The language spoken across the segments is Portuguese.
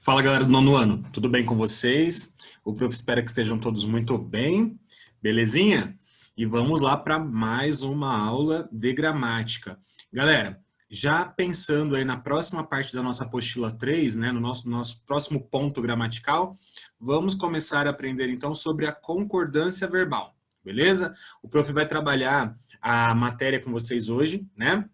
Fala, galera do nono ano, tudo bem com vocês? O prof espera que estejam todos muito bem, belezinha? E vamos lá para mais uma aula de gramática. Galera, já pensando aí na próxima parte da nossa apostila 3, né, no nosso próximo ponto gramatical, vamos começar a aprender então sobre a concordância verbal, beleza? O prof vai trabalhar a matéria com vocês hoje, né?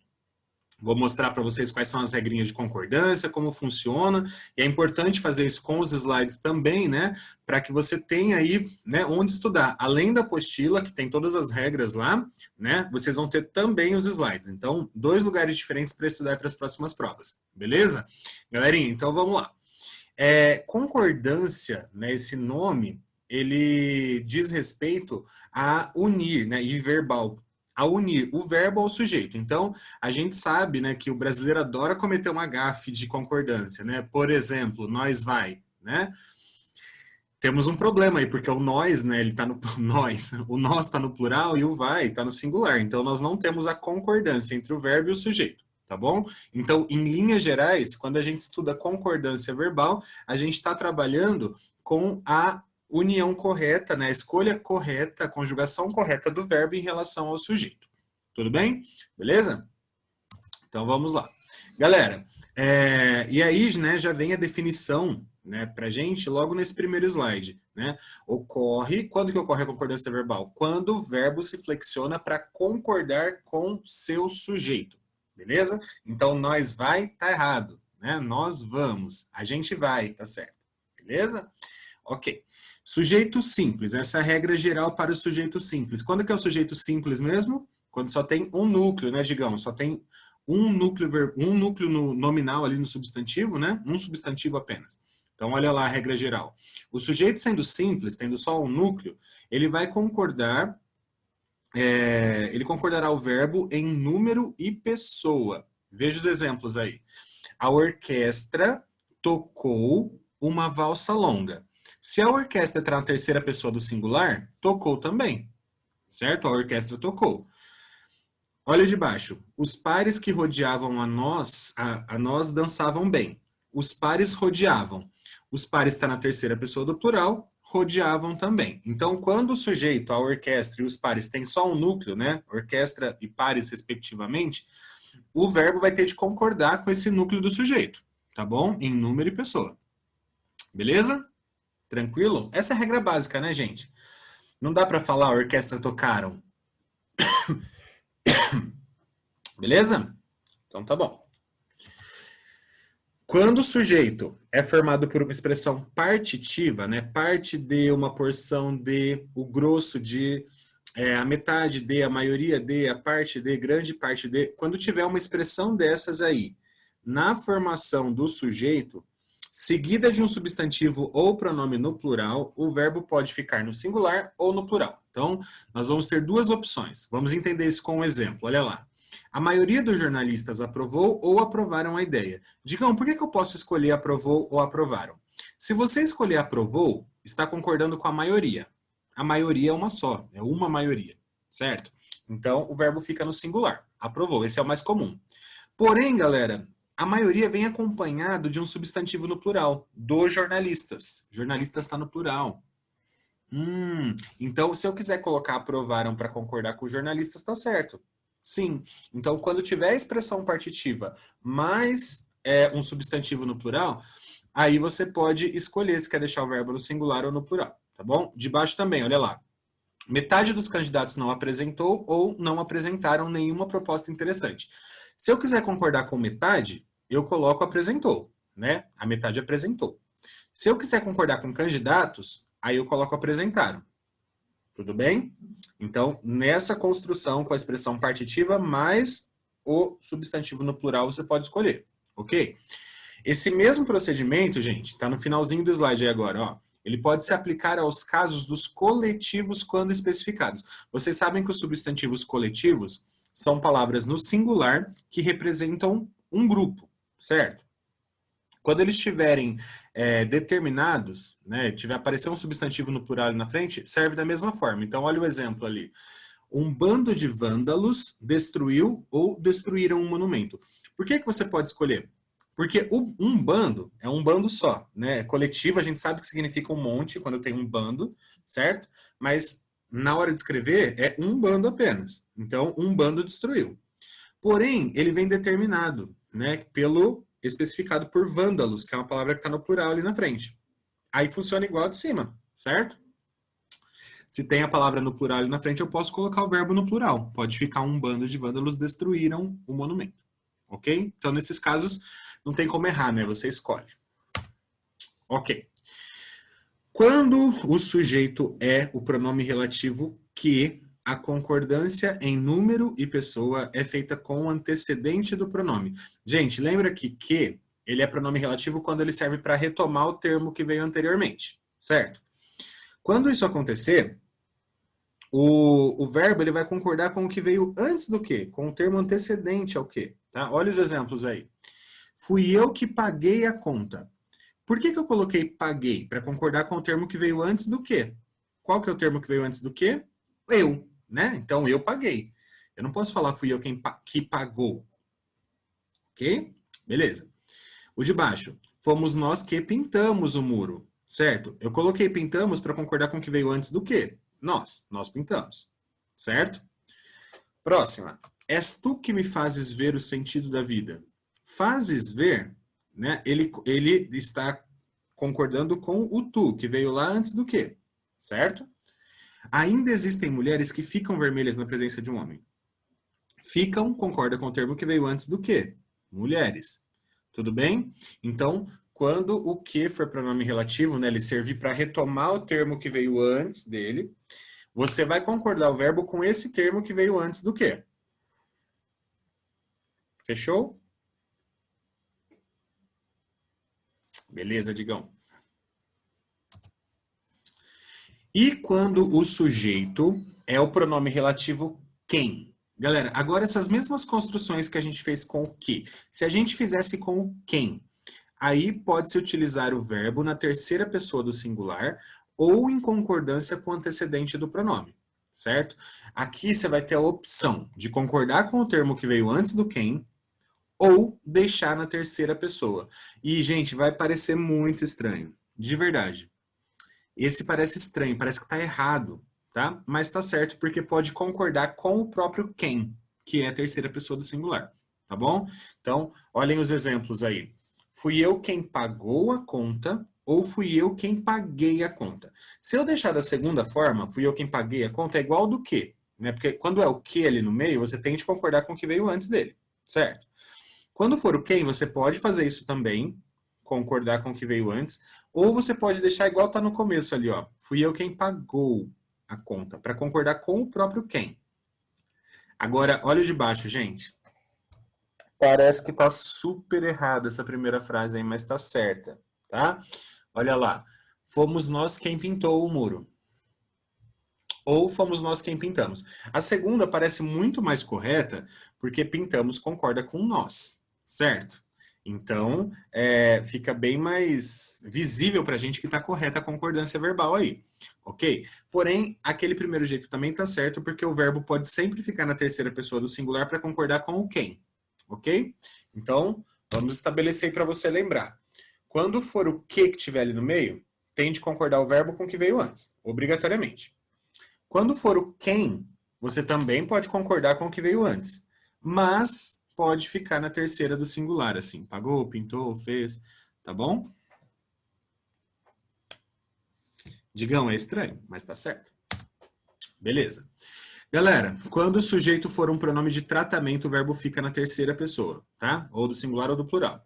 Vou mostrar para vocês quais são as regrinhas de concordância, como funciona, e é importante fazer isso com os slides também, né, para que você tenha aí, né, onde estudar. Além da apostila, que tem todas as regras lá, né, vocês vão ter também os slides. Então, dois lugares diferentes para estudar para as próximas provas, beleza? Galerinha, então vamos lá. Concordância, né, esse nome, ele diz respeito a unir, né, e verbal, a unir o verbo ao sujeito. Então, a gente sabe, né, que o brasileiro adora cometer uma gafe de concordância, né? Por exemplo, nós vai, né? Temos um problema aí, porque o nós, né, ele tá no nós, o nós está no plural e o vai está no singular. Então, nós não temos a concordância entre o verbo e o sujeito, tá bom? Então, em linhas gerais, quando a gente estuda concordância verbal, a gente está trabalhando com a união correta, né, a escolha correta, a conjugação correta do verbo em relação ao sujeito. Tudo bem? Beleza? Então, vamos lá. Galera, e aí, né, já vem a definição, né, pra gente logo nesse primeiro slide, né? Quando que ocorre a concordância verbal? Quando o verbo se flexiona para concordar com seu sujeito, beleza? Então, nós vai, tá errado, né? Nós vamos, a gente vai, tá certo, beleza? Ok. Sujeito simples, essa é a regra geral para o sujeito simples. Quando que é o sujeito simples mesmo? Quando só tem um núcleo, né, Digão? Só tem um núcleo nominal ali no substantivo, né? Um substantivo apenas. Então, olha lá a regra geral. O sujeito sendo simples, tendo só um núcleo, ele vai concordar, ele concordará o verbo em número e pessoa. Veja os exemplos aí. A orquestra tocou uma valsa longa. Se a orquestra está na terceira pessoa do singular, tocou também, certo? A orquestra tocou. Olha de baixo. Os pares que rodeavam a nós dançavam bem. Os pares rodeavam. Os pares está na terceira pessoa do plural, rodeavam também. Então, quando o sujeito, a orquestra e os pares têm só um núcleo, né? Orquestra e pares, respectivamente, o verbo vai ter de concordar com esse núcleo do sujeito, tá bom? Em número e pessoa. Beleza? Tranquilo? Essa é a regra básica, né, gente? Não dá para falar a orquestra tocaram. Beleza? Então tá bom. Quando o sujeito é formado por uma expressão partitiva, né, parte de, uma porção de, o grosso de, a metade de, a maioria de, a parte de, grande parte de, quando tiver uma expressão dessas aí, na formação do sujeito, seguida de um substantivo ou pronome no plural, o verbo pode ficar no singular ou no plural. Então, nós vamos ter duas opções. Vamos entender isso com um exemplo. Olha lá. A maioria dos jornalistas aprovou ou aprovaram a ideia. Digam, por que eu posso escolher aprovou ou aprovaram? Se você escolher aprovou, está concordando com a maioria. A maioria é uma só, é uma maioria, certo? Então, o verbo fica no singular. Aprovou, esse é o mais comum. Porém, galera, a maioria vem acompanhado de um substantivo no plural, dos jornalistas. Jornalistas está no plural. Então, se eu quiser colocar aprovaram para concordar com os jornalistas, está certo. Sim. Então, quando tiver a expressão partitiva mais um substantivo no plural, aí você pode escolher se quer deixar o verbo no singular ou no plural, tá bom? De baixo também, olha lá. Metade dos candidatos não apresentou ou não apresentaram nenhuma proposta interessante. Se eu quiser concordar com metade, eu coloco apresentou, né? A metade apresentou. Se eu quiser concordar com candidatos, aí eu coloco apresentaram. Tudo bem? Então, nessa construção com a expressão partitiva mais o substantivo no plural, você pode escolher, ok? Esse mesmo procedimento, gente, está no finalzinho do slide aí agora, ó. Ele pode se aplicar aos casos dos coletivos quando especificados. Vocês sabem que os substantivos coletivos são palavras no singular que representam um grupo, certo? Quando eles estiverem determinados, né, tiver aparecer um substantivo no plural ali na frente, serve da mesma forma. Então, olha o exemplo ali. Um bando de vândalos destruiu ou destruíram um monumento. Por que você pode escolher? Porque um bando é um bando só, né? Coletivo, a gente sabe que significa um monte quando tem um bando, certo? Mas na hora de escrever é um bando apenas. Então, um bando destruiu. Porém, ele vem determinado, né? Pelo especificado por vândalos, que é uma palavra que está no plural ali na frente. Aí funciona igual de cima, certo? Se tem a palavra no plural ali na frente, eu posso colocar o verbo no plural. Pode ficar um bando de vândalos destruíram o monumento. Ok? Então, nesses casos, não tem como errar, né? Você escolhe. Ok. Quando o sujeito é o pronome relativo que, a concordância em número e pessoa é feita com o antecedente do pronome. Gente, lembra que ele é pronome relativo quando ele serve para retomar o termo que veio anteriormente, certo? Quando isso acontecer, o verbo ele vai concordar com o que veio antes do quê? Com o termo antecedente ao quê? Tá? Olha os exemplos aí. Fui eu que paguei a conta. Por que eu coloquei paguei? Para concordar com o termo que veio antes do quê? Qual que é o termo que veio antes do quê? Eu, né? Então eu paguei. Eu não posso falar fui eu que pagou. Ok? Beleza. O de baixo. Fomos nós que pintamos o muro. Certo? Eu coloquei pintamos para concordar com o que veio antes do quê? Nós pintamos. Certo? Próxima. És tu que me fazes ver o sentido da vida. Fazes ver, né? Ele está concordando com o tu, que veio lá antes do que, certo? Ainda existem mulheres que ficam vermelhas na presença de um homem. Ficam concorda com o termo que veio antes do que? Mulheres. Tudo bem? Então, quando o que for pronome relativo, né, ele servir para retomar o termo que veio antes dele, você vai concordar o verbo com esse termo que veio antes do que. Fechou? Beleza, Digão? E quando o sujeito é o pronome relativo quem? Galera, agora essas mesmas construções que a gente fez com o que, se a gente fizesse com o quem, aí pode-se utilizar o verbo na terceira pessoa do singular ou em concordância com o antecedente do pronome, certo? Aqui você vai ter a opção de concordar com o termo que veio antes do quem ou deixar na terceira pessoa. E, gente, vai parecer muito estranho, de verdade. Esse parece estranho, parece que está errado, tá? Mas está certo porque pode concordar com o próprio quem, que é a terceira pessoa do singular, tá bom? Então, olhem os exemplos aí. Fui eu quem pagou a conta ou fui eu quem paguei a conta. Se eu deixar da segunda forma, fui eu quem paguei a conta, é igual ao do que, né? Porque quando é o que ali no meio, você tem de concordar com o que veio antes dele, certo? Quando for o quem, você pode fazer isso também, concordar com o que veio antes, ou você pode deixar igual tá no começo ali, ó. Fui eu quem pagou a conta, para concordar com o próprio quem. Agora, olha o de baixo, gente. Parece que tá super errada essa primeira frase aí, mas tá certa, tá? Olha lá. Fomos nós quem pintou o muro. Ou fomos nós quem pintamos. A segunda parece muito mais correta, porque pintamos concorda com nós, certo? Então, fica bem mais visível para a gente que está correta a concordância verbal aí, ok? Porém, aquele primeiro jeito também está certo, porque o verbo pode sempre ficar na terceira pessoa do singular para concordar com o quem, ok? Então, vamos estabelecer para você lembrar. Quando for o que tiver ali no meio, tem de concordar o verbo com o que veio antes, obrigatoriamente. Quando for o quem, você também pode concordar com o que veio antes, mas pode ficar na terceira do singular, assim, pagou, pintou, fez, tá bom? Digão, é estranho, mas tá certo. Beleza. Galera, quando o sujeito for um pronome de tratamento, o verbo fica na terceira pessoa, tá? Ou do singular ou do plural.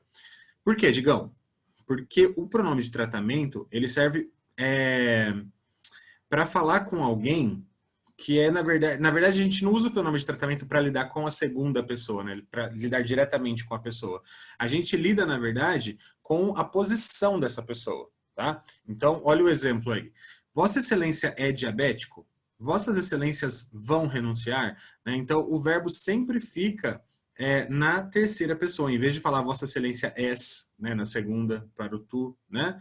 Por quê, Digão? Porque o pronome de tratamento, ele serve para falar com alguém que é, na verdade, a gente não usa o pronome de tratamento para lidar com a segunda pessoa, né? Para lidar diretamente com a pessoa. A gente lida, na verdade, com a posição dessa pessoa, tá? Então, olha o exemplo aí. Vossa Excelência é diabético? Vossas Excelências vão renunciar? Né? Então, o verbo sempre fica na terceira pessoa, em vez de falar Vossa Excelência és, né? Na segunda, para o tu, né?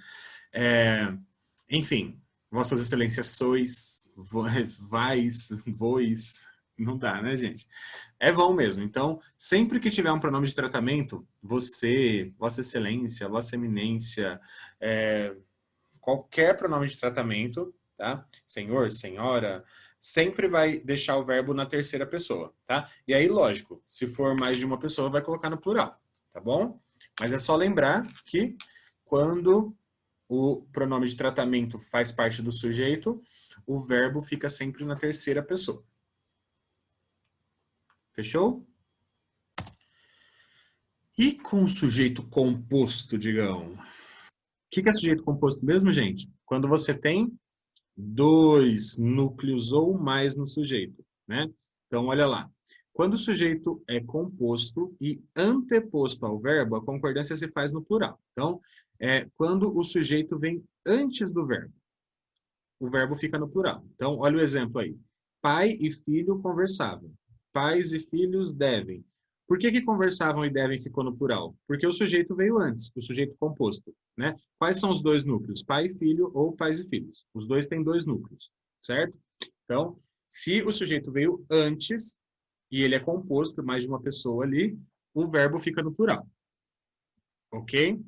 Enfim, Vossas Excelências sois, vais, vois, Não dá, né, gente? É vão mesmo. Então, sempre que tiver um pronome de tratamento, você, Vossa Excelência, Vossa Eminência, qualquer pronome de tratamento, tá? Senhor, senhora, sempre vai deixar o verbo na terceira pessoa, tá? E aí, lógico, se for mais de uma pessoa, vai colocar no plural, tá bom? Mas é só lembrar que quando o pronome de tratamento faz parte do sujeito, o verbo fica sempre na terceira pessoa. Fechou? E com o sujeito composto, digamos? O que é sujeito composto mesmo, gente? Quando você tem dois núcleos ou mais no sujeito, né? Então, olha lá. Quando o sujeito é composto e anteposto ao verbo, a concordância se faz no plural. Então, quando o sujeito vem antes do verbo, o verbo fica no plural. Então, olha o exemplo aí. Pai e filho conversavam. Pais e filhos devem. Por que conversavam e devem ficou no plural? Porque o sujeito veio antes, o sujeito composto, né? Quais são os dois núcleos? Pai e filho ou pais e filhos? Os dois têm dois núcleos, certo? Então, se o sujeito veio antes e ele é composto por mais de uma pessoa ali, o verbo fica no plural. Ok?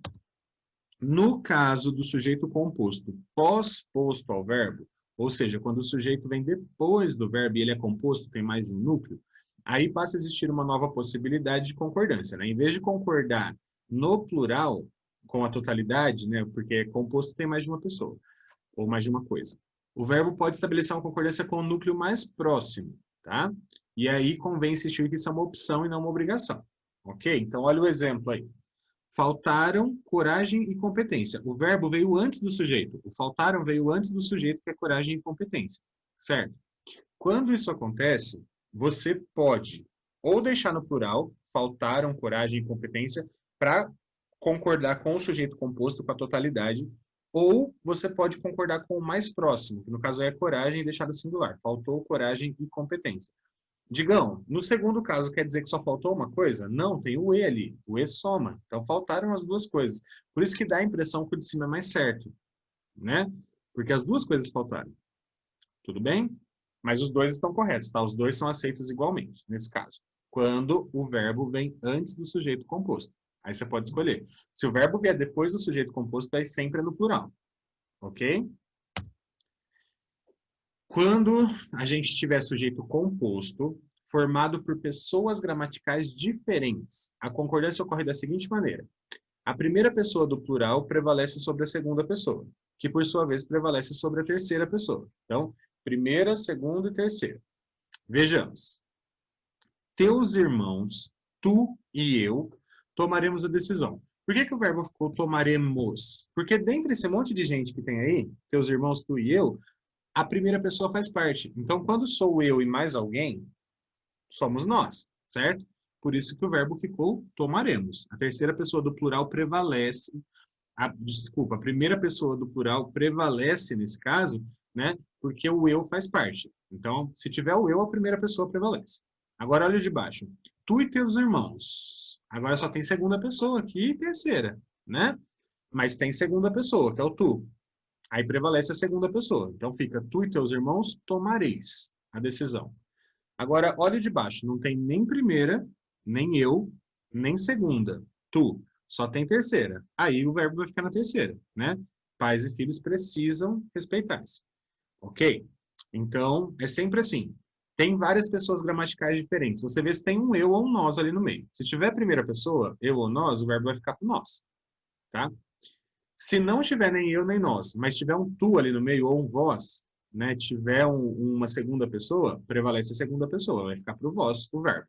No caso do sujeito composto pós-posto ao verbo, ou seja, quando o sujeito vem depois do verbo e ele é composto, tem mais de um núcleo, aí passa a existir uma nova possibilidade de concordância, né? Em vez de concordar no plural com a totalidade, né, porque composto tem mais de uma pessoa, ou mais de uma coisa, o verbo pode estabelecer uma concordância com o núcleo mais próximo, tá? E aí convém insistir que isso é uma opção e não uma obrigação, ok? Então, olha o exemplo aí. Faltaram coragem e competência. O verbo veio antes do sujeito. O faltaram veio antes do sujeito, que é coragem e competência. Certo? Quando isso acontece, você pode ou deixar no plural, faltaram coragem e competência, para concordar com o sujeito composto, com a totalidade, ou você pode concordar com o mais próximo, que no caso é coragem e deixar no singular. Faltou coragem e competência. Digão, no segundo caso, quer dizer que só faltou uma coisa? Não, tem o E ali. O E soma. Então, faltaram as duas coisas. Por isso que dá a impressão que o de cima é mais certo, né? Porque as duas coisas faltaram. Tudo bem? Mas os dois estão corretos, tá? Os dois são aceitos igualmente, nesse caso. Quando o verbo vem antes do sujeito composto. Aí você pode escolher. Se o verbo vier depois do sujeito composto, aí sempre é no plural. Ok? Quando a gente tiver sujeito composto, formado por pessoas gramaticais diferentes, a concordância ocorre da seguinte maneira. A primeira pessoa do plural prevalece sobre a segunda pessoa, que por sua vez prevalece sobre a terceira pessoa. Então, primeira, segunda e terceira. Vejamos. Teus irmãos, tu e eu, tomaremos a decisão. Por que o verbo ficou tomaremos? Porque dentre esse monte de gente que tem aí, teus irmãos, tu e eu, a primeira pessoa faz parte. Então, quando sou eu e mais alguém, somos nós, certo? Por isso que o verbo ficou tomaremos. A terceira pessoa do plural prevalece. Desculpa, a primeira pessoa do plural prevalece nesse caso, né? Porque o eu faz parte. Então, se tiver o eu, a primeira pessoa prevalece. Agora, olha de baixo. Tu e teus irmãos. Agora só tem segunda pessoa aqui e terceira, né? Mas tem segunda pessoa, que é o tu. Aí prevalece a segunda pessoa. Então fica, tu e teus irmãos tomareis a decisão. Agora, olha de baixo, não tem nem primeira, nem eu, nem segunda. Tu, só tem terceira. Aí o verbo vai ficar na terceira, né? Pais e filhos precisam respeitar-se. Ok? Então, é sempre assim. Tem várias pessoas gramaticais diferentes. Você vê se tem um eu ou um nós ali no meio. Se tiver primeira pessoa, eu ou nós, o verbo vai ficar com nós. Tá? Se não tiver nem eu nem nós, mas tiver um tu ali no meio ou um vós, né, tiver uma segunda pessoa, prevalece a segunda pessoa, vai ficar para o vós o verbo,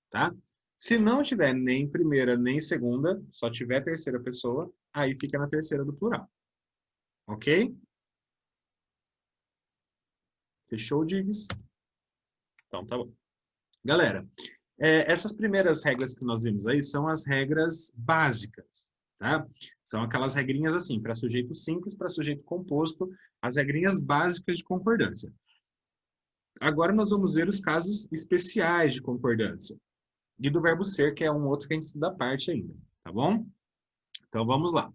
tá? Se não tiver nem primeira nem segunda, só tiver terceira pessoa, aí fica na terceira do plural. Ok? Fechou, Diggs? Então tá bom. Galera, essas primeiras regras que nós vimos aí são as regras básicas, tá? São aquelas regrinhas assim, para sujeito simples, para sujeito composto, as regrinhas básicas de concordância. Agora nós vamos ver os casos especiais de concordância. E do verbo ser, que é um outro que a gente estuda à parte ainda, tá bom? Então vamos lá.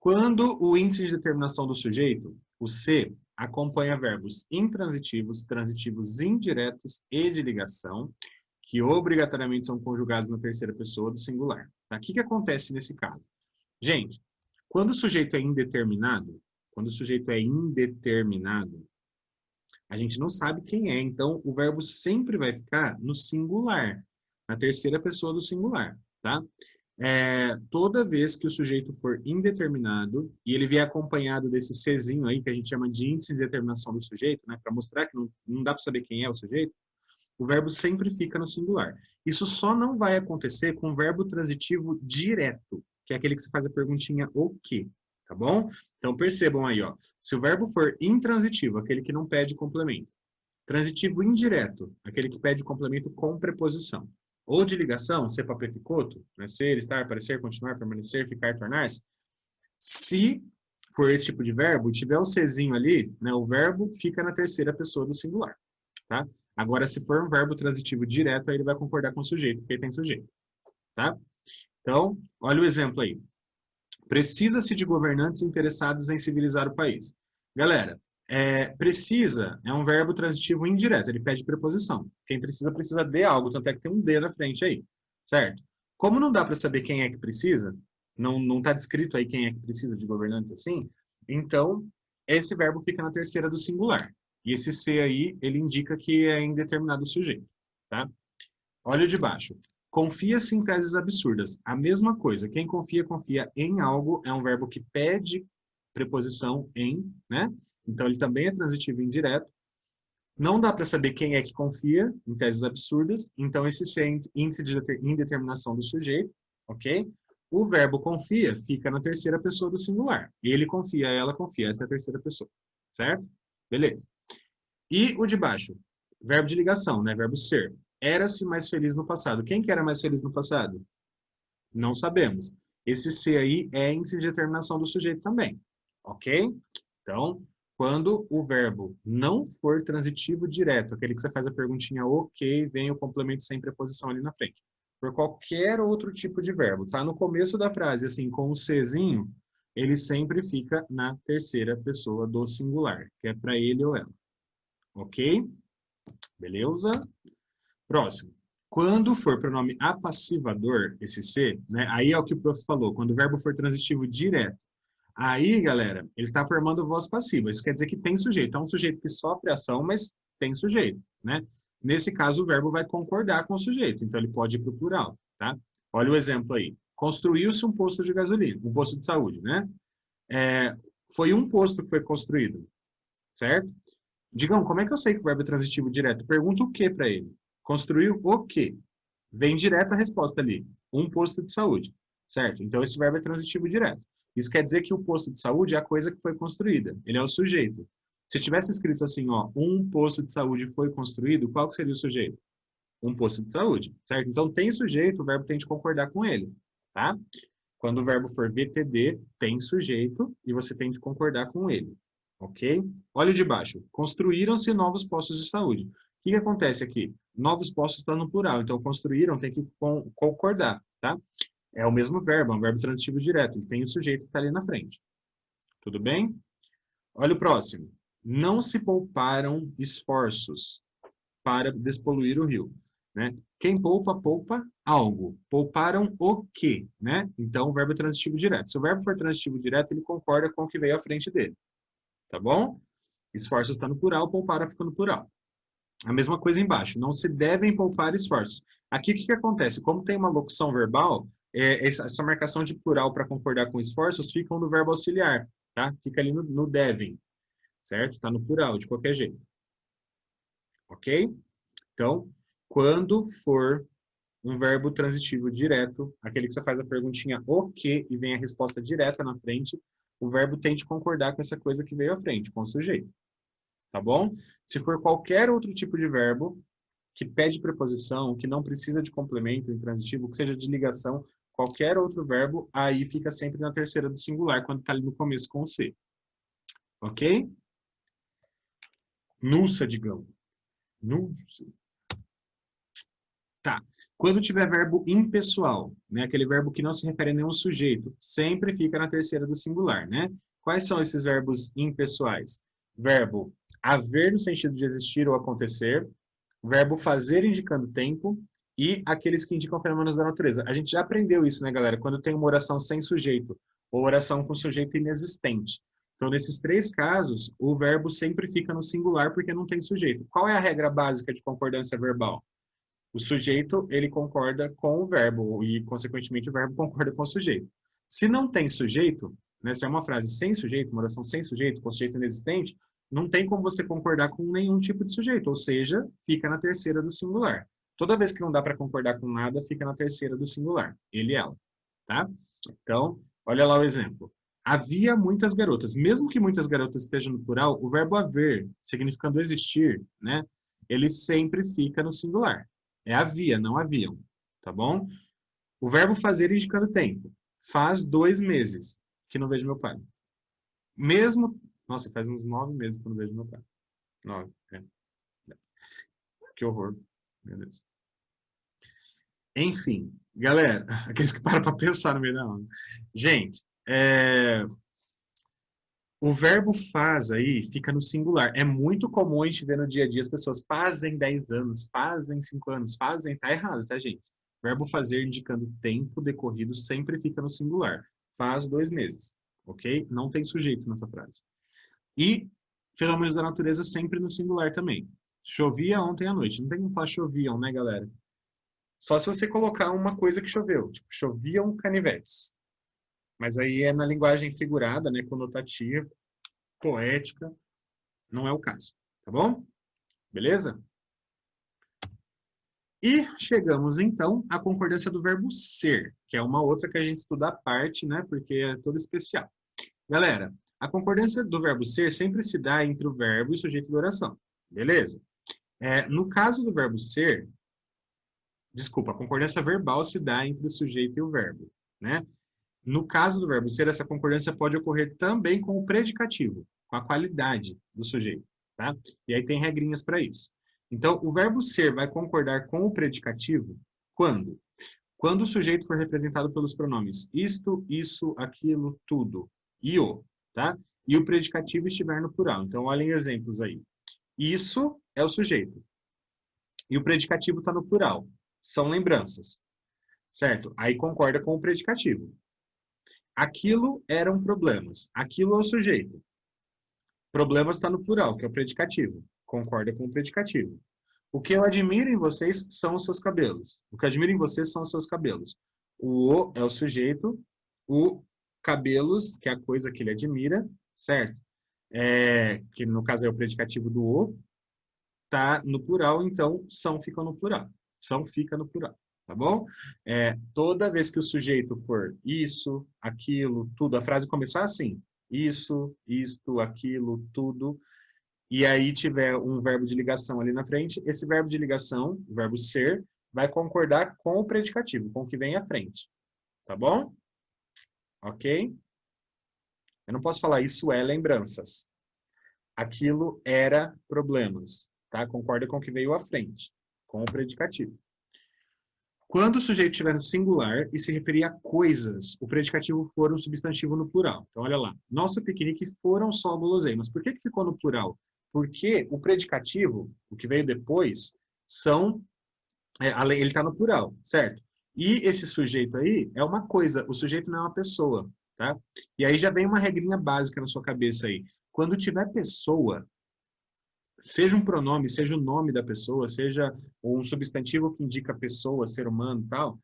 Quando o índice de determinação do sujeito, o C, acompanha verbos intransitivos, transitivos indiretos e de ligação, que obrigatoriamente são conjugados na terceira pessoa do singular. Tá? O que acontece nesse caso? Gente, quando o sujeito é indeterminado, a gente não sabe quem é, então o verbo sempre vai ficar no singular, na terceira pessoa do singular, tá? Toda vez que o sujeito for indeterminado e ele vier acompanhado desse Czinho aí, que a gente chama de índice de determinação do sujeito, né, para mostrar que não dá para saber quem é o sujeito, o verbo sempre fica no singular. Isso só não vai acontecer com o verbo transitivo direto, que é aquele que você faz a perguntinha o quê, tá bom? Então percebam aí, ó, se o verbo for intransitivo, aquele que não pede complemento, transitivo indireto, aquele que pede complemento com preposição, ou de ligação, ser, papel, picoto, né, ser, estar, parecer, continuar, permanecer, ficar, tornar-se, se for esse tipo de verbo, tiver o Czinho ali, né, o verbo fica na terceira pessoa do singular, tá? Agora, se for um verbo transitivo direto, aí ele vai concordar com o sujeito, porque ele tem sujeito, tá? Então, olha o exemplo aí. Precisa-se de governantes interessados em civilizar o país. Galera, precisa é um verbo transitivo indireto, ele pede preposição. Quem precisa, precisa de algo, tanto é que tem um de na frente aí, certo? Como não dá para saber quem é que precisa, não está descrito aí quem é que precisa de governantes assim, então esse verbo fica na terceira do singular. E esse C aí, ele indica que é indeterminado sujeito, tá? Olha o de baixo. Confia-se em teses absurdas. A mesma coisa. Quem confia, confia em algo. É um verbo que pede preposição em, né? Então, ele também é transitivo indireto. Não dá para saber quem é que confia em teses absurdas. Então, esse C é índice de indeterminação do sujeito, ok? O verbo confia fica na terceira pessoa do singular. Ele confia, ela confia. Essa é a terceira pessoa, certo? Beleza. E o de baixo, verbo de ligação, né? Verbo ser. Era-se mais feliz no passado. Quem que era mais feliz no passado? Não sabemos. Esse ser aí é índice de determinação do sujeito também, ok? Então, quando o verbo não for transitivo direto, aquele que você faz a perguntinha ok, vem o complemento sem preposição ali na frente. Por qualquer outro tipo de verbo, tá no começo da frase, assim, com o Czinho, ele sempre fica na terceira pessoa do singular, que é para ele ou ela. Ok? Beleza? Próximo. Quando for pronome apassivador, esse ser, né, aí é o que o prof falou, quando o verbo for transitivo direto. Aí, galera, ele está formando voz passiva. Isso quer dizer que tem sujeito. É um sujeito que sofre ação, mas tem sujeito, né? Nesse caso, o verbo vai concordar com o sujeito. Então, ele pode ir para o plural, tá? Olha o exemplo aí. Construiu-se um posto de gasolina, um posto de saúde, né? Foi um posto que foi construído, certo? Digam, como é que eu sei que o verbo é transitivo direto? Pergunta o que para ele. Construiu o quê? Vem direto a resposta ali. Um posto de saúde, certo? Então, esse verbo é transitivo direto. Isso quer dizer que o posto de saúde é a coisa que foi construída. Ele é o sujeito. Se tivesse escrito assim, ó, um posto de saúde foi construído, qual que seria o sujeito? Um posto de saúde, certo? Então, tem sujeito, o verbo tem de concordar com ele, tá? Quando o verbo for VTD, tem sujeito e você tem de concordar com ele, ok? Olha o de baixo. Construíram-se novos postos de saúde. O que acontece aqui? Novos postos está no plural, então construíram tem que concordar, tá? É o mesmo verbo, é um verbo transitivo direto. Ele tem o sujeito que está ali na frente. Tudo bem? Olha o próximo. Não se pouparam esforços para despoluir o rio, né? Quem poupa, poupa algo. Pouparam o quê, né? Então, o verbo é transitivo direto. Se o verbo for transitivo direto, ele concorda com o que veio à frente dele. Tá bom? Esforços está no plural, pouparam fica no plural. A mesma coisa embaixo. Não se devem poupar esforços. Aqui, o que acontece? Como tem uma locução verbal, essa marcação de plural para concordar com esforços fica no verbo auxiliar, tá? Fica ali no devem, certo? Está no plural, de qualquer jeito. Ok? Então, quando for um verbo transitivo direto, aquele que você faz a perguntinha o que e vem a resposta direta na frente, o verbo tem de concordar com essa coisa que veio à frente, com o sujeito. Tá bom? Se for qualquer outro tipo de verbo que pede preposição, que não precisa de complemento intransitivo, que seja de ligação, qualquer outro verbo, aí fica sempre na terceira do singular, quando está ali no começo com o C. Ok? Nussa, digamos. Nussa. Tá. Quando tiver verbo impessoal, né, aquele verbo que não se refere a nenhum sujeito, sempre fica na terceira do singular, né? Quais são esses verbos impessoais? verbo haver no sentido de existir ou acontecer, verbo fazer indicando tempo e aqueles que indicam fenômenos da natureza. A gente já aprendeu isso, né, galera? Quando tem uma oração sem sujeito ou oração com sujeito inexistente. Então, nesses três casos, o verbo sempre fica no singular porque não tem sujeito. Qual é a regra básica de concordância verbal? O sujeito, ele concorda com o verbo e, consequentemente, o verbo concorda com o sujeito. Se não tem sujeito, né, se é uma frase sem sujeito, uma oração sem sujeito, com sujeito inexistente, não tem como você concordar com nenhum tipo de sujeito, ou seja, fica na terceira do singular. Toda vez que não dá para concordar com nada, fica na terceira do singular, ele e ela, tá? Então, olha lá o exemplo. Havia muitas garotas. Mesmo que muitas garotas estejam no plural, o verbo haver, significando existir, né, ele sempre fica no singular. É havia, não haviam, tá bom? O verbo fazer indicando tempo. Faz 2 meses que não vejo meu pai. Mesmo... Nossa, faz uns 9 meses que eu não vejo meu pai. 9, é. Que horror. Meu Deus. Enfim, galera, aqueles que param para pensar no meio da aula. Gente, o verbo faz aí fica no singular. É muito comum a gente ver no dia a dia as pessoas fazem 10 anos, fazem 5 anos, fazem... Tá errado, tá, gente? O verbo fazer indicando tempo decorrido sempre fica no singular. Faz 2 meses, ok? Não tem sujeito nessa frase. E fenômenos da natureza sempre no singular também. Chovia ontem à noite. Não tem como falar choviam, né, galera? Só se você colocar uma coisa que choveu. Tipo, choviam canivetes. Mas aí é na linguagem figurada, né, conotativa, poética. Não é o caso, tá bom? Beleza? E chegamos, então, à concordância do verbo ser, que é uma outra que a gente estuda à parte, né, porque é toda especial. Galera, a concordância do verbo ser sempre se dá entre o verbo e o sujeito da oração, beleza? No caso do verbo ser, desculpa, a concordância verbal se dá entre o sujeito e o verbo, né? No caso do verbo ser, essa concordância pode ocorrer também com o predicativo, com a qualidade do sujeito, tá? E aí tem regrinhas para isso. Então, o verbo ser vai concordar com o predicativo quando? Quando o sujeito for representado pelos pronomes isto, isso, aquilo, tudo e o, tá? E o predicativo estiver no plural. Então, olhem exemplos aí. Isso é o sujeito. E o predicativo está no plural. São lembranças, certo? Aí concorda com o predicativo. Aquilo eram problemas. Aquilo é o sujeito. Problemas está no plural, que é o predicativo. Concorda com o predicativo. O que eu admiro em vocês são os seus cabelos. O que eu admiro em vocês são os seus cabelos. O é o sujeito. O cabelos, que é a coisa que ele admira, certo? Que no caso é o predicativo do o, tá no plural, então são fica no plural. São fica no plural, tá bom? Toda vez que o sujeito for isso, aquilo, tudo, a frase começar assim, isso, isto, aquilo, tudo, e aí tiver um verbo de ligação ali na frente, esse verbo de ligação, o verbo ser, vai concordar com o predicativo, com o que vem à frente, tá bom? Ok? Eu não posso falar isso é lembranças. Aquilo era problemas, tá? Concorda com o que veio à frente, com o predicativo. Quando o sujeito estiver no singular e se referir a coisas, o predicativo for um substantivo no plural. Então, olha lá. Nosso piquenique foram só guloseimas. Por que ficou no plural? Porque o predicativo, o que veio depois, ele está no plural, certo? E esse sujeito aí é uma coisa, o sujeito não é uma pessoa, tá? E aí já vem uma regrinha básica na sua cabeça aí. Quando tiver pessoa, seja um pronome, seja o nome da pessoa, seja um substantivo que indica pessoa, ser humano e tal,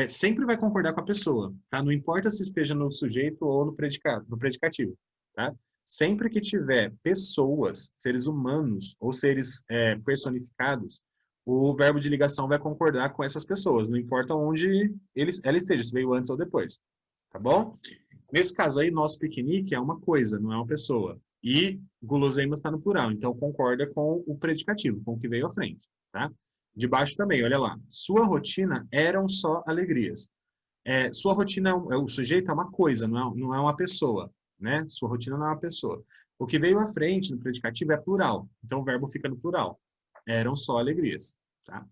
sempre vai concordar com a pessoa, tá? Não importa se esteja no sujeito ou no predicado, no predicativo, tá? Sempre que tiver pessoas, seres humanos ou seres personificados, o verbo de ligação vai concordar com essas pessoas, não importa onde ela esteja, se veio antes ou depois, tá bom? Nesse caso aí, nosso piquenique é uma coisa, não é uma pessoa. E guloseimas está no plural, então concorda com o predicativo, com o que veio à frente, tá? De baixo também, olha lá. Sua rotina eram só alegrias. Sua rotina, o sujeito é uma coisa, não é uma pessoa, né? Sua rotina não é uma pessoa. O que veio à frente no predicativo é plural, então o verbo fica no plural. Eram só alegrias, tá?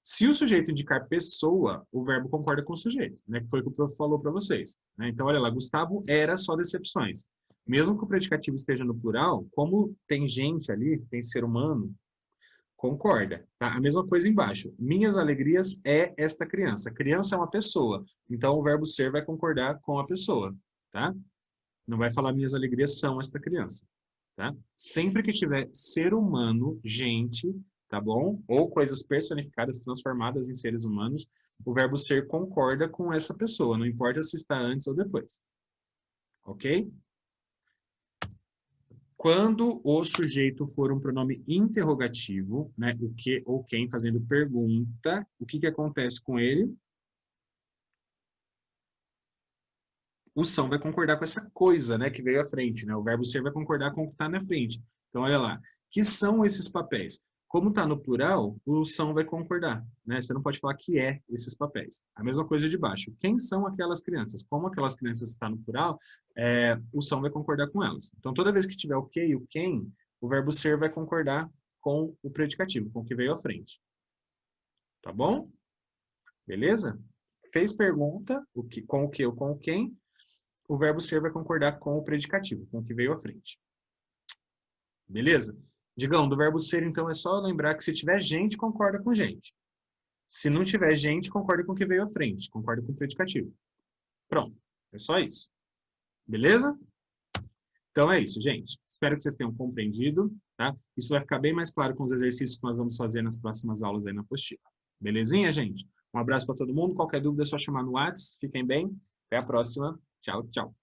Se o sujeito indicar pessoa, o verbo concorda com o sujeito, né? Que foi o que o prof falou para vocês, né? Então, olha lá, Gustavo era só decepções. Mesmo que o predicativo esteja no plural, como tem gente ali, tem ser humano, concorda, tá? A mesma coisa embaixo. Minhas alegrias é esta criança. Criança é uma pessoa, então o verbo ser vai concordar com a pessoa, tá? Não vai falar minhas alegrias são esta criança, tá? Sempre que tiver ser humano, gente, tá bom? Ou coisas personificadas, transformadas em seres humanos, o verbo ser concorda com essa pessoa, não importa se está antes ou depois. Ok? Quando o sujeito for um pronome interrogativo, né, o que ou quem fazendo pergunta, o que acontece com ele? O são vai concordar com essa coisa, né, que veio à frente, né? O verbo ser vai concordar com o que está na frente. Então, olha lá. Que são esses papéis? Como está no plural, o são vai concordar, né? Você não pode falar que é esses papéis. A mesma coisa de baixo. Quem são aquelas crianças? Como aquelas crianças está no plural, o são vai concordar com elas. Então, toda vez que tiver o que e o quem, o verbo ser vai concordar com o predicativo, com o que veio à frente. Tá bom? Beleza? Fez pergunta, com o que ou com o quem, o verbo ser vai concordar com o predicativo, com o que veio à frente. Beleza? Digão, do verbo ser, então, é só lembrar que se tiver gente, concorda com gente. Se não tiver gente, concorda com o que veio à frente, concorda com o predicativo. Pronto, é só isso. Beleza? Então é isso, gente. Espero que vocês tenham compreendido, tá? Isso vai ficar bem mais claro com os exercícios que nós vamos fazer nas próximas aulas aí na apostila. Belezinha, gente? Um abraço para todo mundo. Qualquer dúvida é só chamar no WhatsApp. Fiquem bem. Até a próxima. Tchau, tchau.